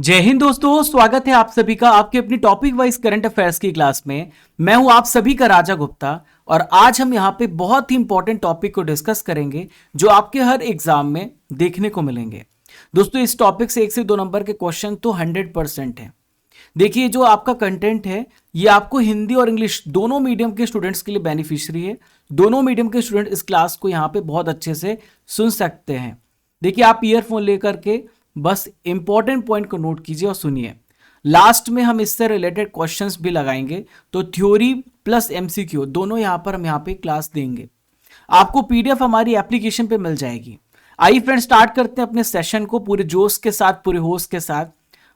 जय हिंद दोस्तों, स्वागत है आप सभी का आपके अपनी टॉपिक वाइज करंट अफेयर्स की क्लास में। मैं हूं आप सभी का राजा गुप्ता और आज हम यहां पे बहुत ही इंपॉर्टेंट टॉपिक को डिस्कस करेंगे जो आपके हर एग्जाम में देखने को मिलेंगे। दोस्तों इस टॉपिक से 1 से 2 नंबर के क्वेश्चन तो 100% है। देखिए जो आपका कंटेंट है ये आपको हिंदी और इंग्लिश दोनों मीडियम के स्टूडेंट्स के लिए बेनिफिशियरी है। दोनों मीडियम के स्टूडेंट इस क्लास को यहाँ पे बहुत अच्छे से सुन सकते हैं। देखिए आप ईयरफोन लेकर के बस इंपॉर्टेंट पॉइंट को नोट कीजिए और सुनिए। लास्ट में हम इससे रिलेटेड क्वेश्चंस भी लगाएंगे, तो थ्योरी प्लस एमसीक्यू दोनों यहां पर हम यहां पे क्लास देंगे। आपको पीडीएफ हमारी एप्लीकेशन पे मिल जाएगी। आइए फ्रेंड्स स्टार्ट करते हैं अपने सेशन को पूरे जोश के साथ, पूरे होश के साथ,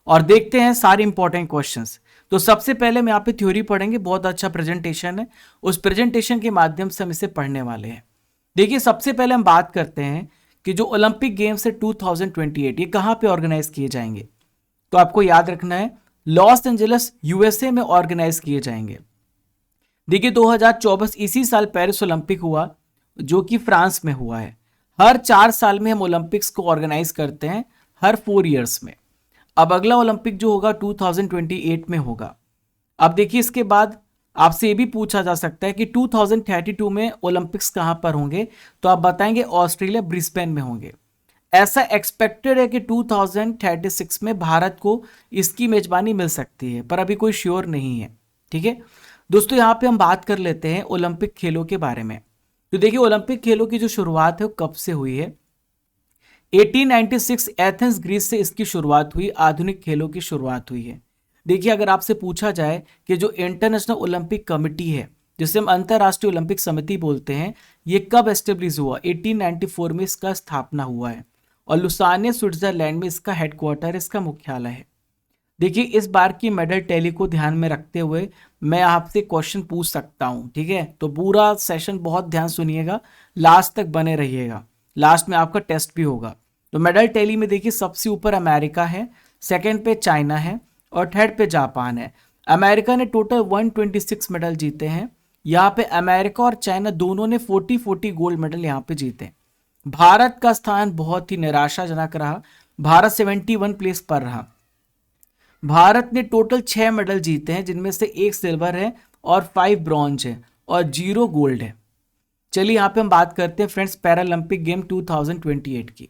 और देखते हैं सारे इंपॉर्टेंट क्वेश्चंस। तो सबसे पहले हम यहाँ पे थ्योरी पढ़ेंगे। बहुत अच्छा प्रेजेंटेशन है, उस प्रेजेंटेशन के माध्यम से हम इसे पढ़ने वाले हैं। देखिए सबसे पहले हम बात करते हैं कि जो ओलंपिक गेम्स है 2028 ये कहां पे ऑर्गेनाइज किए जाएंगे। तो आपको याद रखना है लॉस एंजलिस यूएसए में ऑर्गेनाइज किए जाएंगे। देखिए 2024 इसी साल पेरिस ओलंपिक हुआ जो कि फ्रांस में हुआ है। हर 4 साल में हम ओलंपिक्स को ऑर्गेनाइज करते हैं, हर 4 ईयर्स में। अब अगला ओलंपिक जो होगा 2028 में होगा। अब देखिए इसके बाद आपसे ये भी पूछा जा सकता है कि 2032 में ओलंपिक्स कहां पर होंगे, तो आप बताएंगे ऑस्ट्रेलिया ब्रिस्बेन में होंगे। ऐसा एक्सपेक्टेड है कि 2036 में भारत को इसकी मेजबानी मिल सकती है, पर अभी कोई श्योर नहीं है। ठीक है दोस्तों, यहां पे हम बात कर लेते हैं ओलंपिक खेलों के बारे में। तो देखिए ओलंपिक खेलों की जो शुरुआत है वो कब से हुई है। 1896 एथेंस ग्रीस से इसकी शुरुआत हुई, आधुनिक खेलों की शुरुआत हुई है। देखिए अगर आपसे पूछा जाए कि जो इंटरनेशनल ओलंपिक कमेटी है जिसे हम अंतरराष्ट्रीय ओलंपिक समिति बोलते हैं, ये कब एस्टेब्लिश हुआ, 1894 में इसका स्थापना हुआ है और लुसाने स्विट्जरलैंड में इसका हेडक्वार्टर, इसका मुख्यालय है। देखिए इस बार की मेडल टैली को ध्यान में रखते हुए मैं आपसे क्वेश्चन पूछ सकता हूं। ठीक है, तो पूरा सेशन बहुत ध्यान सुनिएगा, लास्ट तक बने रहिएगा, लास्ट में आपका टेस्ट भी होगा। तो मेडल टैली में देखिए सबसे ऊपर अमेरिका है, सेकंड पे चाइना है और थर्ड पे जापान है। अमेरिका ने टोटल 126 मेडल जीते हैं। यहाँ पे अमेरिका और चाइना दोनों ने 40-40 गोल्ड मेडल यहाँ पे जीते। भारत का स्थान बहुत ही निराशाजनक रहा, भारत 71 प्लेस पर रहा। भारत ने टोटल 6 मेडल जीते हैं जिनमें से 1 सिल्वर है और 5 ब्रॉन्ज है और 0 गोल्ड है। चलिए यहाँ पे हम बात करते हैं फ्रेंड्स पैरालंपिक गेम 2028 की।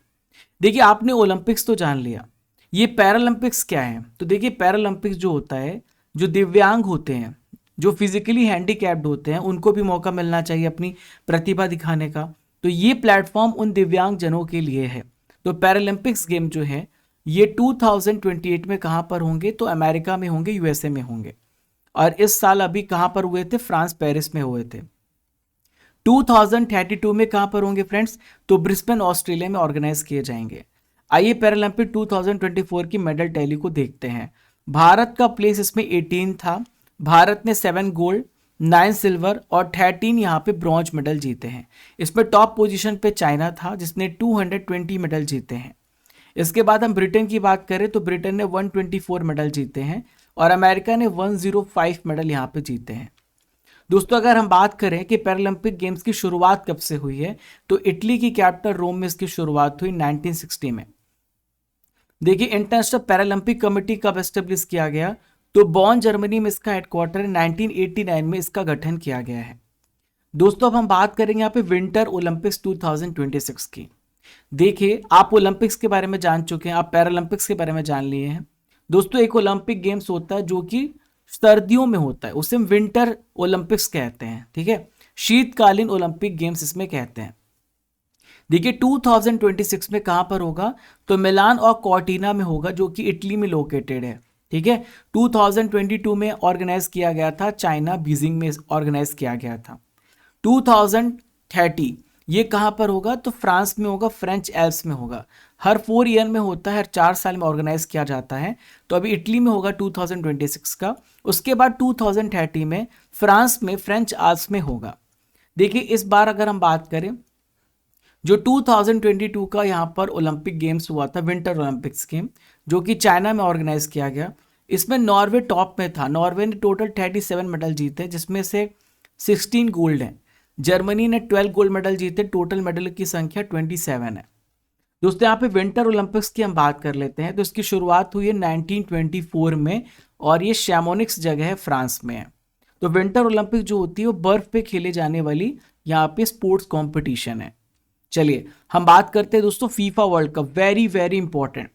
देखिए आपने ओलंपिक्स तो जान लिया, ये पैरालंपिक्स क्या है। तो देखिए पैरालंपिक्स जो होता है, जो दिव्यांग होते हैं, जो फिजिकली हैंडीकैप्ड होते हैं, उनको भी मौका मिलना चाहिए अपनी प्रतिभा दिखाने का। तो ये प्लेटफॉर्म उन दिव्यांग जनों के लिए है। तो पैरालंपिक्स गेम जो है ये 2028 में कहाँ पर होंगे, तो अमेरिका में होंगे, यूएसए में होंगे। और इस साल अभी कहाँ पर हुए थे, फ्रांस पेरिस में हुए थे। 2032 में कहाँ पर होंगे फ्रेंड्स, तो ब्रिस्बेन ऑस्ट्रेलिया में ऑर्गेनाइज किए जाएंगे। आइए पैरालंपिक 2024 की मेडल टैली को देखते हैं। भारत का प्लेस इसमें 18 था। भारत ने 7 गोल्ड, 9 सिल्वर और 13 यहाँ पे ब्रॉन्ज मेडल जीते हैं। इसमें टॉप पोजीशन पे चाइना था जिसने 220 मेडल जीते हैं। इसके बाद हम ब्रिटेन की बात करें तो ब्रिटेन ने 124 मेडल जीते हैं और अमेरिका ने 105 मेडल यहाँ पे जीते हैं। दोस्तों अगर हम बात करें कि पैरालंपिक गेम्स की शुरुआत कब से हुई है, तो इटली की कैपिटल रोम में इसकी शुरुआत हुई 1960 में। देखिए इंटरनेशनल पैरालंपिक कमेटी कब एस्टेब्लिश किया गया, तो बॉन जर्मनी में इसका हेडक्वार्टर है, 1989 में इसका गठन किया गया है। दोस्तों अब हम बात करेंगे यहाँ पे विंटर ओलंपिक्स 2026 की। देखिए आप ओलंपिक्स के बारे में जान चुके हैं, आप पैरालंपिक्स के बारे में जान लिए हैं। दोस्तों एक ओलंपिक गेम्स होता है जो कि सर्दियों में होता है, उसे हम विंटर ओलंपिक्स कहते हैं। ठीक है, शीतकालीन ओलंपिक गेम्स इसमें कहते हैं। देखिए 2026 में कहां पर होगा, तो मिलान और कॉर्टिना में होगा जो कि इटली में लोकेटेड है। ठीक है, 2022 में ऑर्गेनाइज किया गया था, चाइना बीजिंग में ऑर्गेनाइज किया गया था। 2030 ये कहां पर होगा, तो फ्रांस में होगा, फ्रेंच एल्प्स में होगा। हर 4 ईयर में होता है, हर 4 साल में ऑर्गेनाइज किया जाता है। तो अभी इटली में होगा 2026 का। उसके बाद 2030 में फ्रांस में फ्रेंच एल्प्स में होगा। देखिए इस बार अगर हम बात करें जो 2022 का यहाँ पर ओलंपिक गेम्स हुआ था, विंटर ओलंपिक्स गेम, जो कि चाइना में ऑर्गेनाइज किया गया, इसमें नॉर्वे टॉप में था। नॉर्वे ने टोटल 37 मेडल जीते जिसमें से 16 गोल्ड हैं। जर्मनी ने 12 गोल्ड मेडल जीते, टोटल मेडल की संख्या 27 है। दोस्तों यहाँ पे विंटर ओलंपिक्स की हम बात कर लेते हैं। तो इसकी शुरुआत हुई है 1924 में और ये शैमोनिक्स जगह है, फ्रांस में है। तो विंटर ओलंपिक जो होती है वो बर्फ पे खेले जाने वाली यहाँ पे स्पोर्ट्स कंपटीशन है। चलिए हम बात करते हैं दोस्तों FIFA world cup, very very important.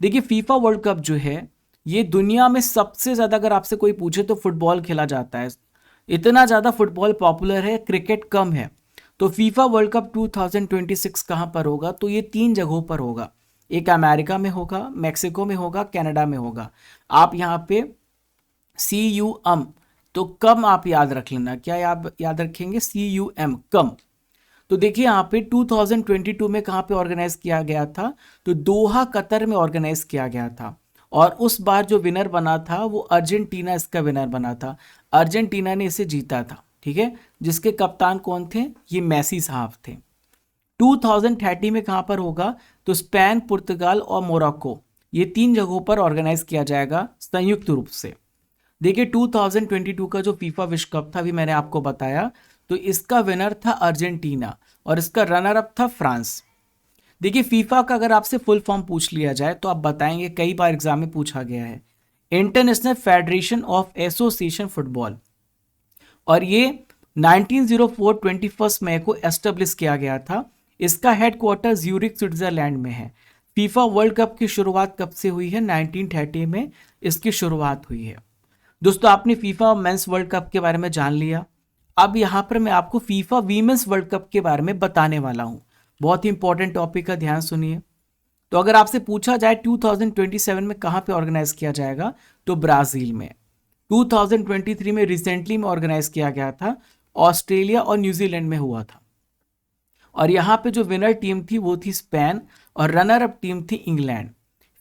देखिए फीफा वर्ल्ड कप जो है ये दुनिया में सबसे ज्यादा, अगर आपसे कोई पूछे तो फुटबॉल खेला जाता है। इतना ज्यादा फुटबॉल पॉपुलर है, क्रिकेट कम है। तो फीफा वर्ल्ड कप 2026 कहाँ पर होगा? तो ये 3 जगहों पर होगा। एक अमेरिका में होगा, मैक्सिको में होगा, कनाडा में होगा। आप यहाँ पे CUM, तो कम आप याद रख लेना। क्या याद रखेंगे? CUM, कम। तो देखिए यहाँ पे 2022 में कहाँ पे ऑर्गेनाइज किया गया था? तो दोहा, कतर में ऑर्गेनाइज किया गया था। और उस बार जो विनर बना था वो अर्जेंटीना इसका विनर बना था। अर्जेंटीना ने इसे जीता था, ठीक है। जिसके कप्तान कौन थे? ये मेसी साहब थे। 2030 में कहाँ पर होगा? तो स्पेन, पुर्तगाल और मोरक्को, ये 3 जगहों पर ऑर्गेनाइज किया जाएगा संयुक्त रूप से। देखिए 2022 का जो फीफा विश्व कप था, अभी मैंने आपको बताया, तो इसका विनर था अर्जेंटीना और इसका रनर अप था फ्रांस। देखिए फीफा का अगर आपसे फुल फॉर्म पूछ लिया जाए तो आप बताएंगे, कई बार एग्जाम में पूछा गया है, international federation of association football. और ये 1904 21 मई को एस्टेब्लिश किया गया था। इसका हेडक्वार्टर ज्यूरिख, स्विट्जरलैंड में है। फीफा वर्ल्ड कप की शुरुआत कब से हुई है? 1930 में इसकी शुरुआत हुई है। दोस्तों आपने फीफा मेंस वर्ल्ड कप के बारे में जान लिया। अब यहां पर मैं आपको फीफा वीमेंस वर्ल्ड कप के बारे में बताने वाला हूं। बहुत ही इंपॉर्टेंट टॉपिक का, ध्यान सुनिए। तो अगर आपसे पूछा जाए 2027 में कहां पे ऑर्गेनाइज किया जाएगा? तो ब्राजील में। 2023 में रिसेंटली में ऑर्गेनाइज किया गया था, ऑस्ट्रेलिया और न्यूजीलैंड में हुआ था। और यहाँ पे जो विनर टीम थी वो थी स्पेन और रनर अप टीम थी England.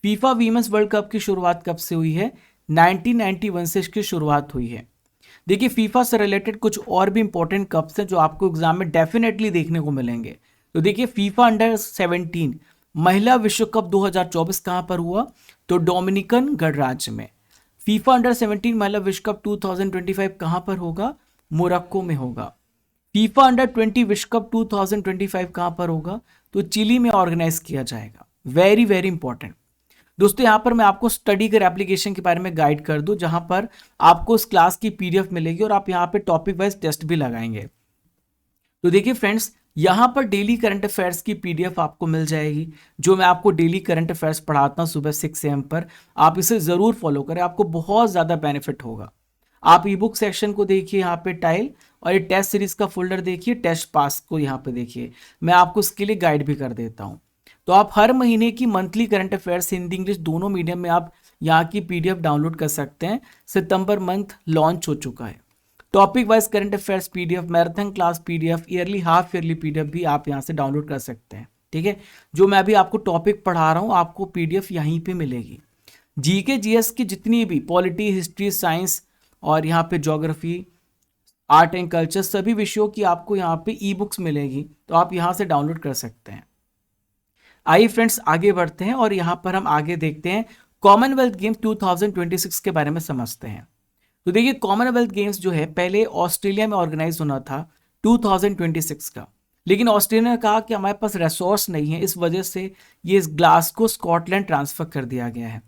FIFA women's world cup की शुरुआत कब से हुई है? 1991 से इसकी शुरुआत हुई है। देखिए फीफा से रिलेटेड कुछ और भी इंपॉर्टेंट कप्स हैं जो आपको एग्जाम में डेफिनेटली देखने को मिलेंगे। तो देखिए फीफा अंडर 17 महिला विश्व कप 2024 कहां पर हुआ? तो डोमिनिकन गणराज्य में। फीफा अंडर 17 महिला विश्व कप 2025 कहां पर होगा? मोरक्को में होगा। फीफा अंडर 20 विश्व कप 2025 कहां पर होगा? तो चिली में ऑर्गेनाइज किया जाएगा। Very very important. दोस्तों यहाँ पर मैं आपको स्टडी कर एप्लीकेशन के बारे में गाइड कर दूं, जहां पर आपको उस क्लास की PDF मिलेगी और आप यहाँ पे टॉपिक वाइज टेस्ट भी लगाएंगे। तो देखिए फ्रेंड्स, यहाँ पर डेली करंट अफेयर्स की PDF आपको मिल जाएगी, जो मैं आपको डेली करंट अफेयर्स पढ़ाता हूँ सुबह 6 AM पर। आप इसे जरूर फॉलो करें, आपको बहुत ज्यादा बेनिफिट होगा। आप ई बुक सेक्शन को देखिए यहाँ पे टाइल, और ये टेस्ट सीरीज का फोल्डर देखिए, टेस्ट पास को यहाँ पे देखिए। मैं आपको इसके लिए गाइड भी कर देता हूँ। तो आप हर महीने की monthly current affairs Hindi English दोनों मीडियम में आप यहाँ की PDF डाउनलोड कर सकते हैं। सितंबर मंथ लॉन्च हो चुका है। Topic wise current affairs PDF, marathon class PDF, yearly half yearly PDF भी आप यहाँ से डाउनलोड कर सकते हैं, ठीक है। जो मैं अभी आपको टॉपिक पढ़ा रहा हूँ आपको PDF यहीं पे मिलेगी। GK GS की जितनी भी पॉलिटी, हिस्ट्री, साइंस और यहाँ पे ज्योग्राफी, आर्ट एंड कल्चर, सभी विषयों की आपको यहाँ पे ई बुक्स मिलेगी, तो आप यहाँ से डाउनलोड कर सकते हैं। आइए फ्रेंड्स आगे बढ़ते हैं और यहाँ पर हम आगे देखते हैं कॉमनवेल्थ गेम्स 2026 के बारे में समझते हैं। तो देखिए कॉमनवेल्थ गेम्स जो है पहले ऑस्ट्रेलिया में ऑर्गेनाइज होना था 2026 का, लेकिन ऑस्ट्रेलिया ने कहा कि हमारे पास रिसोर्स नहीं है, इस वजह से ये इस ग्लासगो स्कॉटलैंड ट्रांसफर कर दिया गया है।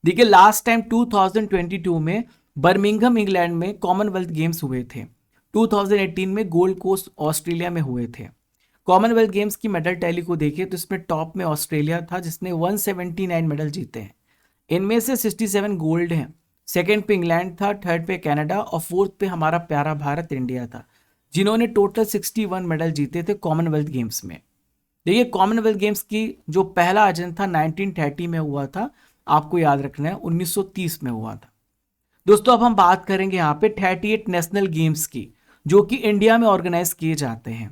देखिए लास्ट टाइम 2022 में बर्मिंघम इंग्लैंड में कॉमनवेल्थ गेम्स हुए थे। 2018 में गोल्ड कोस्ट ऑस्ट्रेलिया में हुए थे। कॉमनवेल्थ गेम्स की मेडल टैली को देखिए तो इसमें टॉप में ऑस्ट्रेलिया था जिसने 179 मेडल जीते हैं। इनमें से 67 गोल्ड हैं, सेकंड पे इंग्लैंड था, थर्ड पे कनाडा और फोर्थ पे हमारा प्यारा भारत इंडिया था, जिन्होंने टोटल 61 मेडल जीते थे कॉमनवेल्थ गेम्स में। देखिए कॉमनवेल्थ गेम्स की जो पहला आयोजन था 1930 में हुआ था, आपको याद रखना है 1930 में हुआ था। दोस्तों अब हम बात करेंगे यहाँ पे 38 नेशनल गेम्स की जो कि इंडिया में ऑर्गेनाइज किए जाते हैं।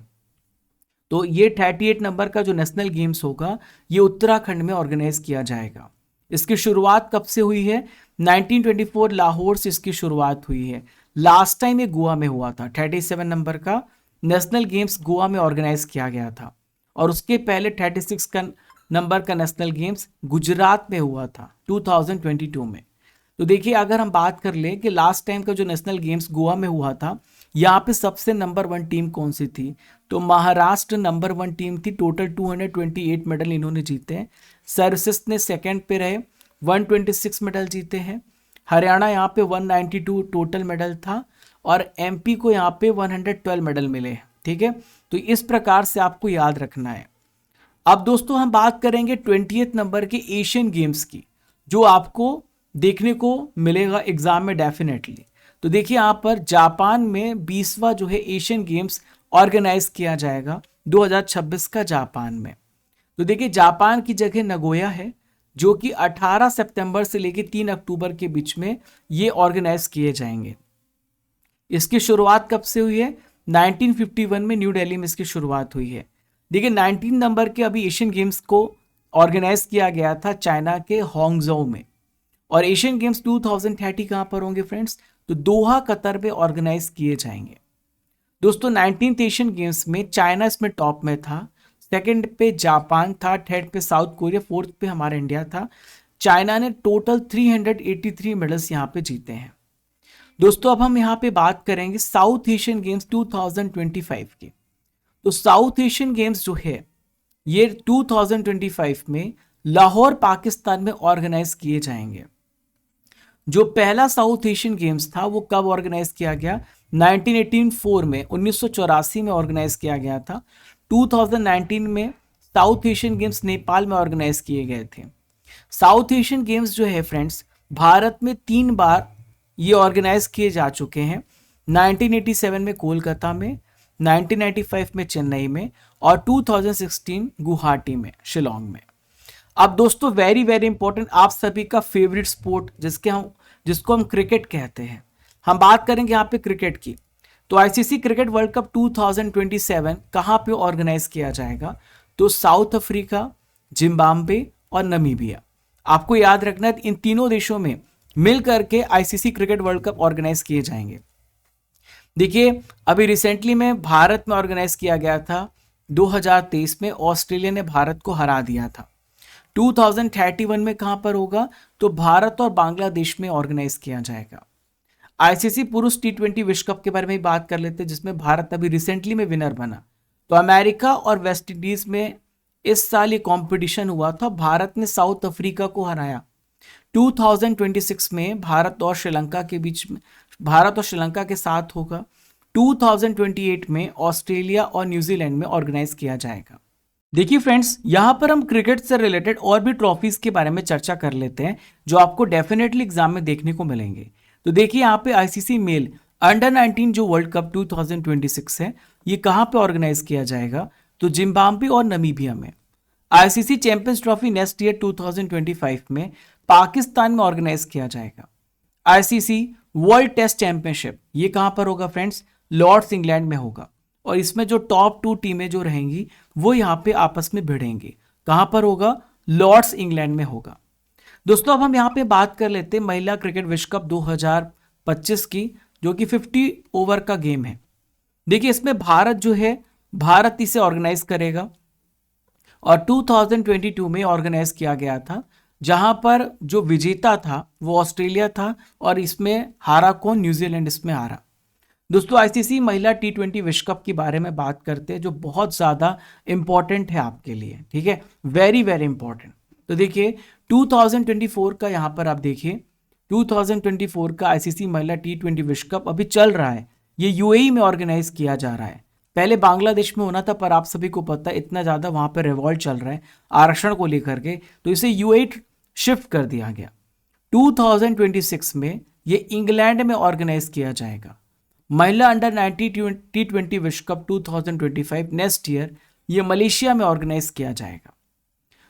तो ये 38 नंबर का जो नेशनल गेम्स होगा ये उत्तराखंड में ऑर्गेनाइज किया जाएगा। इसकी शुरुआत कब से हुई है? 1924 लाहौर से इसकी शुरुआत हुई है। लास्ट टाइम ये गोवा में हुआ था। 37 नंबर का नेशनल गेम्स गोवा में ऑर्गेनाइज किया गया था और उसके पहले 36 का नंबर का नेशनल गेम्स गुजरात में हुआ था 2022 में। तो देखिए अगर हम बात कर लें कि लास्ट टाइम का जो नेशनल गेम्स गोवा में हुआ था यहाँ पे सबसे नंबर 1 टीम कौन सी थी? तो महाराष्ट्र नंबर 1 टीम थी, टोटल 228 मेडल इन्होंने जीते हैं। सर्विसेज ने सेकंड पे रहे, 126 मेडल जीते हैं। हरियाणा यहाँ पे 192 टोटल मेडल था और एमपी को यहाँ पे 112 मेडल मिले। ठीक है, तो इस प्रकार से आपको याद रखना है। अब दोस्तों हम बात करेंगे 20th नंबर के एशियन गेम्स की, जो आपको देखने को मिलेगा एग्जाम में डेफिनेटली। तो देखिए यहाँ पर जापान में 20वां जो है एशियन गेम्स ऑर्गेनाइज किया जाएगा 2026 का जापान में। तो देखिए जापान की जगह नगोया है, जो कि 18 सितंबर से लेकर 3 अक्टूबर के बीच में ये ऑर्गेनाइज किए जाएंगे। इसकी शुरुआत कब से हुई है? 1951 में न्यू दिल्ली में इसकी शुरुआत हुई है। देखिए 19 नंबर के अभी एशियन गेम्स को ऑर्गेनाइज किया गया था चाइना के होंगजो में। और एशियन गेम्स 2030 कहां पर होंगे फ्रेंड्स? तो दोहा कतर में ऑर्गेनाइज किए जाएंगे। दोस्तों 19th एशियन गेम्स में चाइना इसमें टॉप में था, सेकंड पे जापान था, थर्ड पे साउथ कोरिया, फोर्थ पे हमारा इंडिया था। चाइना ने टोटल 383 मेडल्स यहाँ पे जीते हैं। दोस्तों अब हम यहाँ पे बात करेंगे साउथ एशियन गेम्स 2025 की। तो साउथ एशियन गेम्स जो है ये 2025 में लाहौर पाकिस्तान में ऑर्गेनाइज किए जाएंगे। जो पहला साउथ एशियन गेम्स था वो कब ऑर्गेनाइज किया गया? 1984 में, 1984 में ऑर्गेनाइज किया गया था। 2019 में साउथ एशियन गेम्स नेपाल में ऑर्गेनाइज किए गए थे। साउथ एशियन गेम्स जो है फ्रेंड्स भारत में 3 बार ये ऑर्गेनाइज किए जा चुके हैं। 1987 में कोलकाता में, 1995 में चेन्नई में और 2016 गुवाहाटी में, शिलोंग में। अब दोस्तों वेरी वेरी इंपॉर्टेंट, आप सभी का फेवरेट स्पोर्ट जिसको हम क्रिकेट कहते हैं, हम बात करेंगे यहाँ पे क्रिकेट की। तो आईसीसी क्रिकेट वर्ल्ड कप 2027 कहाँ पे ऑर्गेनाइज किया जाएगा? तो साउथ अफ्रीका, जिम्बाब्वे और नमीबिया। आपको याद रखना है इन तीनों देशों में मिल करके ICC cricket world cup organise किए जाएंगे। देखिए अभी रिसेंटली में भारत में ऑर्गेनाइज किया गया था 2023 में, ऑस्ट्रेलिया ने भारत को हरा दिया था। 2031 में कहां पर होगा? तो भारत और बांग्लादेश में ऑर्गेनाइज किया जाएगा। आईसीसी पुरुष T20 विश्व कप के बारे में बात कर लेते हैं, जिसमें भारत अभी रिसेंटली में विनर बना। तो अमेरिका और वेस्ट इंडीज में इस साल ये कंपटीशन हुआ था, भारत ने साउथ अफ्रीका को हराया। 2026 में भारत और श्रीलंका के बीच में, भारत और श्रीलंका के साथ होगा। 2028 में ऑस्ट्रेलिया और न्यूजीलैंड में ऑर्गेनाइज किया जाएगा। देखिए फ्रेंड्स यहाँ पर हम क्रिकेट से रिलेटेड और भी ट्रॉफीज के बारे में चर्चा कर लेते हैं, जो आपको डेफिनेटली एग्जाम में देखने को मिलेंगे। तो देखिए यहाँ पे आईसीसी मेल अंडर 19 जो वर्ल्ड कप 2026 है, ये कहाँ पे ऑर्गेनाइज किया जाएगा? तो जिम्बाब्वे और नमीबिया में। ICC champions trophy next year 2025 में पाकिस्तान में ऑर्गेनाइज किया जाएगा। आईसीसी वर्ल्ड टेस्ट चैंपियनशिप ये कहाँ पर होगा फ्रेंड्स? लॉर्ड्स इंग्लैंड में होगा। और इसमें जो टॉप 2 टीमें जो रहेंगी वो यहाँ पे आपस में भिड़ेंगी। कहाँ पर होगा? लॉर्ड्स इंग्लैंड में होगा। दोस्तों अब हम यहाँ पे बात कर लेते हैं महिला क्रिकेट विश्व कप 2025 की, जो कि 50 ओवर का गेम है। देखिए इसमें भारत जो है, भारत इसे ऑर्गेनाइज करेगा और 2022 में ऑर्गेनाइज किया गया था, जहां पर जो विजेता था वो ऑस्ट्रेलिया था और इसमें हारा कौन? न्यूजीलैंड इसमें हारा। दोस्तों आईसीसी महिला T20 विश्व कप के बारे में बात करते हैं, जो बहुत ज़्यादा इंपॉर्टेंट है आपके लिए। ठीक है, वेरी वेरी इंपॉर्टेंट। तो देखिए 2024 का यहाँ पर आप देखिए 2024 का आईसीसी महिला T20 विश्व कप अभी चल रहा है। ये यूएई में ऑर्गेनाइज किया जा रहा है। पहले बांग्लादेश में होना था, पर आप सभी को पता है इतना ज़्यादा वहाँ पर रिवॉल्ट चल रहा है आरक्षण को लेकर के, तो इसे यूएई शिफ्ट कर दिया गया। 2026 में ये इंग्लैंड में ऑर्गेनाइज किया जाएगा। महिला अंडर 19 T20 विश्व कप 2025 नेक्स्ट ईयर ये मलेशिया में ऑर्गेनाइज किया जाएगा।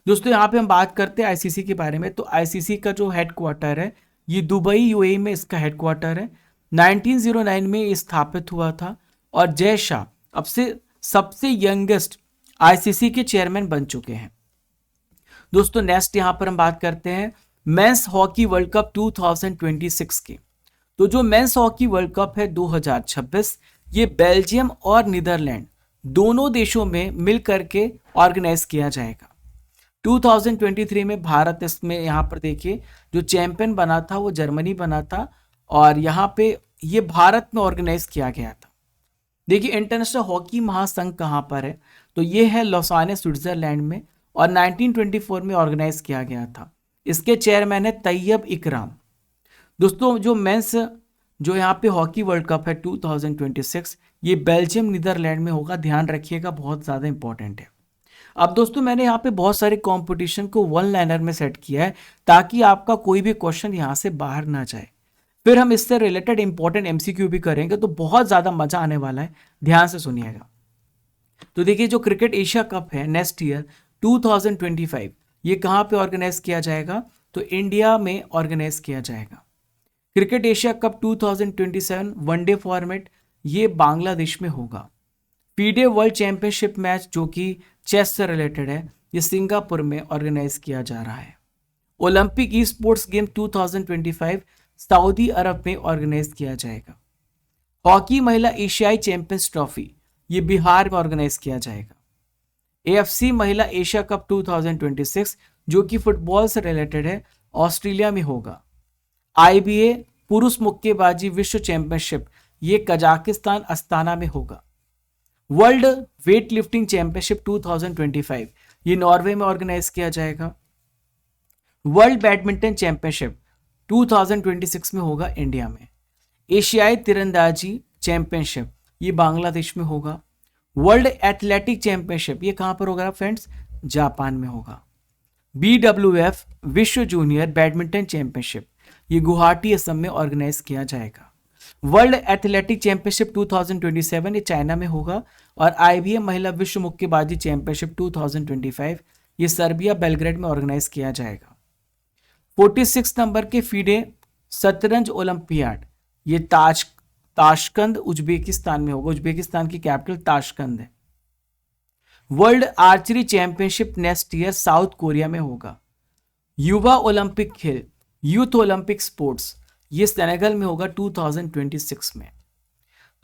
दोस्तों यहाँ पे हम बात करते हैं आईसीसी के बारे में। तो आईसीसी का जो हेडक्वार्टर है ये दुबई यूएई में इसका हेडक्वार्टर है। 1909 में ये स्थापित हुआ था और जय शाह अब से सबसे यंगेस्ट आईसीसी के चेयरमैन बन चुके हैं। दोस्तों नेक्स्ट यहाँ पर हम बात करते हैं मेंस हॉकी वर्ल्ड कप 2026 की। तो जो मेंस हॉकी वर्ल्ड कप है 2026, ये बेल्जियम और नीदरलैंड दोनों देशों में मिल करके ऑर्गेनाइज किया जाएगा। 2023 में भारत इसमें यहाँ पर देखिए जो चैंपियन बना था वो जर्मनी बना था और यहाँ पे ये भारत में ऑर्गेनाइज किया गया था। देखिए इंटरनेशनल हॉकी महासंघ कहाँ पर है, तो ये है लौसाने स्विट्जरलैंड में, और 1924 में ऑर्गेनाइज किया गया था। इसके चेयरमैन है तैयब इकराम। दोस्तों जो मेंस जो यहाँ पे हॉकी वर्ल्ड कप है 2026, ये बेल्जियम नीदरलैंड में होगा, ध्यान रखिएगा, बहुत ज़्यादा इंपॉर्टेंट है। अब दोस्तों मैंने यहाँ पे बहुत सारे कंपटीशन को वन लाइनर में सेट किया है ताकि आपका कोई भी क्वेश्चन यहाँ से बाहर ना जाए। फिर हम इससे रिलेटेड इंपॉर्टेंट एमसीक्यू भी करेंगे, तो बहुत ज़्यादा मजा आने वाला है, ध्यान से सुनिएगा। तो देखिए जो क्रिकेट एशिया कप है नेक्स्ट ईयर 2025, ये कहाँ पे ऑर्गेनाइज किया जाएगा, तो इंडिया में ऑर्गेनाइज किया जाएगा। Cricket Asia cup 2027 one day format, ये बांग्लादेश में होगा। फीडे वर्ल्ड चैंपियनशिप मैच जो कि चेस से रिलेटेड है, ये सिंगापुर में ऑर्गेनाइज किया जा रहा है। Olympic e sports game 2025 Saudi Arab में ऑर्गेनाइज किया जाएगा। हॉकी महिला एशियाई चैंपियंस ट्रॉफी, ये बिहार में ऑर्गेनाइज किया जाएगा। एएफसी महिला एशिया कप 2026 जो कि फुटबॉल से रिलेटेड है, ऑस्ट्रेलिया में होगा। आईबीए पुरुष मुक्केबाजी विश्व चैंपियनशिप, ये कजाकिस्तान अस्ताना में होगा। वर्ल्ड वेट लिफ्टिंग चैंपियनशिप 2025, ये नॉर्वे में ऑर्गेनाइज किया जाएगा। वर्ल्ड बैडमिंटन चैंपियनशिप 2026 में होगा इंडिया में। एशियाई तीरंदाजी चैंपियनशिप, ये बांग्लादेश में होगा। वर्ल्ड एथलेटिक चैंपियनशिप, ये कहां पर होगा फ्रेंड्स, जापान में होगा। BWF विश्व जूनियर बैडमिंटन चैंपियनशिप, ये गुवाहाटी असम में ऑर्गेनाइज किया जाएगा। वर्ल्ड एथलेटिक चैंपियनशिप 2027, ये चाइना में होगा। और IBA महिला विश्व मुक्केबाजी चैंपियनशिप 2025, ये सर्बिया बेलग्रेड में ऑर्गेनाइज किया जाएगा। 46 नंबर के फीडे शतरंज ओलंपियाड, ये ताशकंद उज्बेकिस्तान में होगा। उज्बेकिस्तान की कैपिटल ताशकंद है। World archery championship next year south Korea में होगा। युवा ओलंपिक खेल, यूथ ओलंपिक स्पोर्ट्स, ये सेनेगल में होगा 2026 में।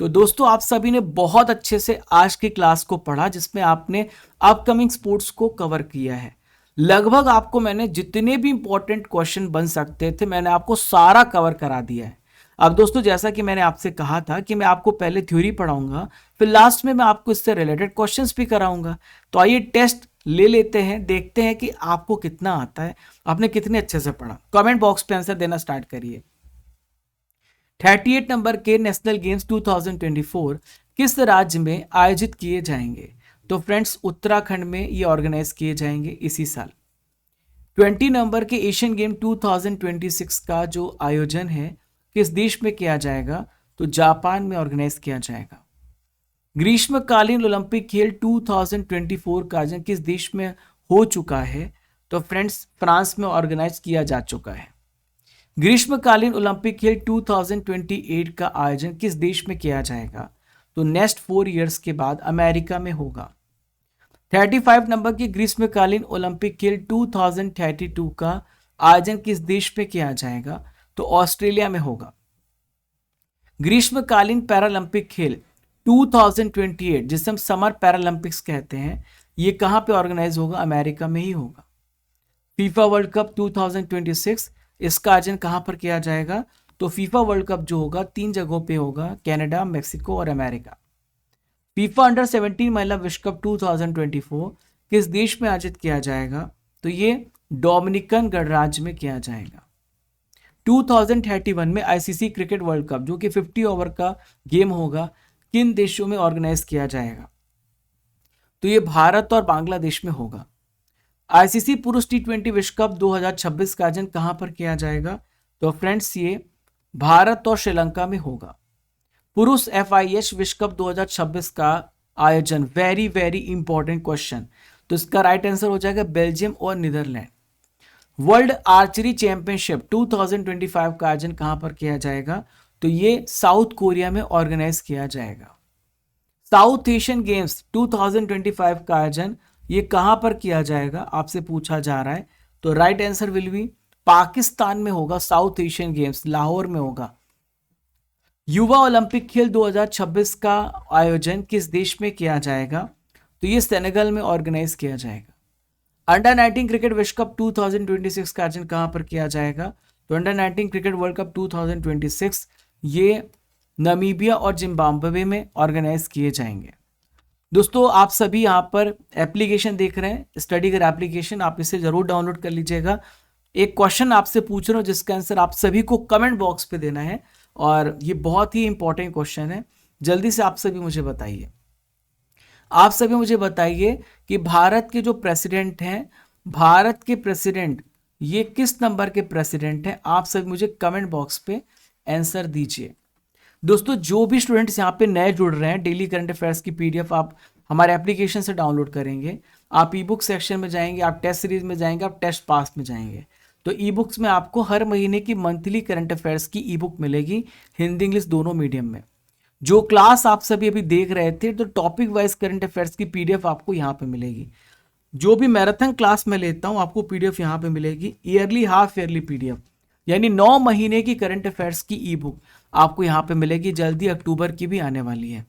तो दोस्तों आप सभी ने बहुत अच्छे से आज की क्लास को पढ़ा, जिसमें आपने अपकमिंग स्पोर्ट्स को कवर किया है। लगभग आपको मैंने जितने भी इंपॉर्टेंट क्वेश्चन बन सकते थे, मैंने आपको सारा कवर करा दिया है। अब दोस्तों जैसा कि मैंने आपसे कहा था कि मैं आपको पहले थ्योरी पढ़ाऊंगा, फिर लास्ट में मैं आपको इससे रिलेटेड क्वेश्चंस भी कराऊंगा। तो आइए टेस्ट ले लेते हैं, देखते हैं कि आपको कितना आता है, आपने कितने अच्छे से पढ़ा। कमेंट बॉक्स पे आंसर देना स्टार्ट करिए। 38 नंबर के नेशनल गेम्स 2024 किस राज्य में आयोजित किए जाएंगे, तो फ्रेंड्स उत्तराखंड में ये ऑर्गेनाइज किए जाएंगे इसी साल। 20 नंबर के एशियन गेम 2026 का जो आयोजन है किस देश में किया जाएगा, तो जापान में ऑर्गेनाइज किया जाएगा। ग्रीष्मकालीन ओलंपिक खेल 2024 का आयोजन किस देश में हो चुका है, तो फ्रेंड्स फ्रांस में ऑर्गेनाइज किया जा चुका है। ग्रीष्मकालीन ओलंपिक खेल 2028 का आयोजन किस देश में किया जाएगा, तो नेक्स्ट 4 इयर्स के बाद अमेरिका में होगा। 35 नंबर की ग्रीष्मकालीन ओलंपिक खेल 2032 का आयोजन किस देश में किया जाएगा, तो ऑस्ट्रेलिया में होगा। ग्रीष्मकालीन पैरालंपिक खेल 2028 जिसे हम समर पैरालंपिक्स कहते हैं, ये कहां पे ऑर्गेनाइज होगा, अमेरिका में ही होगा। फीफा वर्ल्ड कप 2026, इसका आयोजन कहां पर किया जाएगा, तो फीफा वर्ल्ड कप जो होगा 3 जगहों पे होगा, कनाडा, मेक्सिको और अमेरिका। फीफा अंडर 17 महिला विश्व कप 2024 किस देश में आयोजित किया जाएगा, तो ये डोमिनिकन गणराज्य में किया जाएगा। 2031 में आईसीसी क्रिकेट वर्ल्ड कप जो कि 50 ओवर का गेम होगा, किन देशों में ऑर्गेनाइज किया जाएगा, तो ये भारत और बांग्लादेश में होगा। आईसीसी पुरुष T20 विश्व कप 2026 का आयोजन कहां पर किया जाएगा, तो फ्रेंड्स ये भारत और श्रीलंका में होगा। पुरुष FIH विश्व कप 2026 का आयोजन, वेरी वेरी इंपॉर्टेंट क्वेश्चन, तो इसका राइट आंसर हो जाएगा बेल्जियम और नीदरलैंड। वर्ल्ड आर्चरी चैंपियनशिप 2025 का आयोजन कहां पर किया जाएगा, तो ये साउथ कोरिया में ऑर्गेनाइज किया जाएगा। साउथ एशियन गेम्स 2025 का आयोजन ये कहां पर किया जाएगा, आपसे पूछा जा रहा है, तो right answer will be Pakistan में होगा। साउथ एशियन गेम्स लाहौर में होगा। युवा ओलंपिक खेल 2026 का आयोजन किस देश में किया जाएगा, तो ये सेनेगल में ऑर्गेनाइज किया जाएगा। अंडर 19 क्रिकेट विश्व कप 2026 का आयोजन कहां पर किया जाएगा, तो अंडर 19 क्रिकेट वर्ल्ड कप 2026 ये नामीबिया और जिम्बाब्वे में ऑर्गेनाइज किए जाएंगे। दोस्तों आप सभी यहाँ पर एप्लीकेशन देख रहे हैं, स्टडी कर एप्लीकेशन, आप इसे जरूर डाउनलोड कर लीजिएगा। एक क्वेश्चन आपसे पूछ रहा हूँ जिसका आंसर आप सभी को कमेंट बॉक्स पे देना है, और ये बहुत ही इंपॉर्टेंट क्वेश्चन है। जल्दी से आप सभी मुझे बताइए, आप सभी मुझे बताइए कि भारत के जो प्रेसिडेंट हैं, भारत के प्रेसिडेंट ये किस नंबर के प्रेसिडेंट हैं? आप सभी मुझे कमेंट बॉक्स पे आंसर दीजिए। दोस्तों जो भी स्टूडेंट्स यहाँ पे नए जुड़ रहे हैं, डेली करंट अफेयर्स की पीडीएफ आप हमारे एप्लीकेशन से डाउनलोड करेंगे। आप ई बुक सेक्शन में जाएंगे, आप टेस्ट सीरीज में जाएंगे, आप टेस्ट पास में जाएंगे, तो ई बुक्स में आपको हर महीने की मंथली करंट अफेयर्स की ई बुक मिलेगी, हिंदी इंग्लिश दोनों मीडियम में। जो क्लास आप सभी अभी देख रहे थे, तो टॉपिक वाइज करंट अफेयर्स की पीडीएफ आपको यहाँ पे मिलेगी। जो भी मैराथन क्लास में लेता हूँ आपको पीडीएफ यहाँ पे मिलेगी, ईयरली हाफ ईयरली पीडीएफ, यानी 9 महीने की करंट अफेयर्स की ई बुक आपको यहाँ पे मिलेगी। जल्दी अक्टूबर की भी आने वाली है।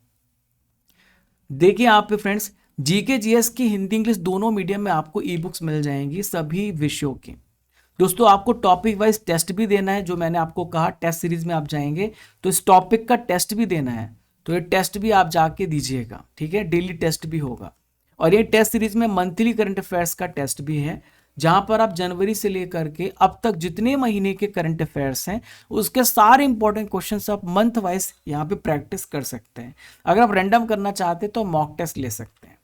देखिए यहाँ पे फ्रेंड्स, जीके जीएस की हिंदी इंग्लिश दोनों मीडियम में आपको ई बुक्स मिल जाएंगी सभी विषयों की। दोस्तों आपको टॉपिक वाइज टेस्ट भी देना है, जो मैंने आपको कहा टेस्ट सीरीज में आप जाएंगे तो इस टॉपिक का टेस्ट भी देना है, तो ये टेस्ट भी आप जाके दीजिएगा, ठीक है। डेली टेस्ट भी होगा, और ये टेस्ट सीरीज में मंथली करंट अफेयर्स का टेस्ट भी है, जहां पर आप जनवरी से लेकर के अब तक जितने महीने के करंट अफेयर्स हैं उसके सारे इंपॉर्टेंट क्वेश्चंस आप मंथ वाइज यहाँ पे प्रैक्टिस कर सकते हैं। अगर आप रैंडम करना चाहते हैं तो मॉक टेस्ट ले सकते हैं।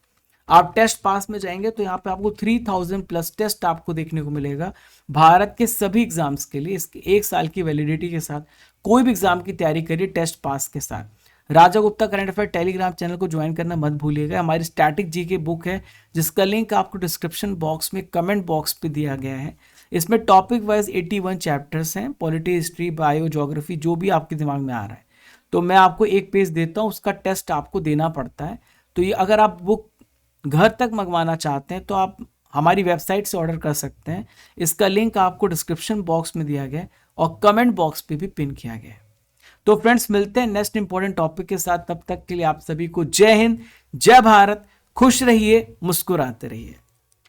आप टेस्ट पास में जाएंगे तो यहाँ पे आपको 3000 प्लस टेस्ट आपको देखने को मिलेगा भारत के सभी एग्जाम्स के लिए। इसके 1 साल की वैलिडिटी के साथ कोई भी एग्जाम की तैयारी करिए टेस्ट पास के साथ। Raja Gupta current affair Telegram channel को ज्वाइन करना मत भूलिएगा। हमारी स्टैटिक जीके बुक है जिसका लिंक आपको डिस्क्रिप्शन बॉक्स में कमेंट बॉक्स पे दिया गया है। इसमें टॉपिक वाइज 81 चैप्टर्स हैं, पॉलिटी, हिस्ट्री, बायो, ज्योग्राफी, जो भी आपके दिमाग में आ रहा है। तो मैं आपको एक पेज देता हूँ, उसका टेस्ट आपको देना पड़ता है। तो ये अगर आप बुक घर तक मंगवाना चाहते हैं तो आप हमारी वेबसाइट से ऑर्डर कर सकते हैं। इसका लिंक आपको डिस्क्रिप्शन बॉक्स में दिया गया है और कमेंट बॉक्स पे भी पिन किया गया है। तो फ्रेंड्स मिलते हैं नेक्स्ट इंपॉर्टेंट टॉपिक के साथ, तब तक के लिए आप सभी को जय हिंद, जय भारत, खुश रहिए, मुस्कुराते रहिए।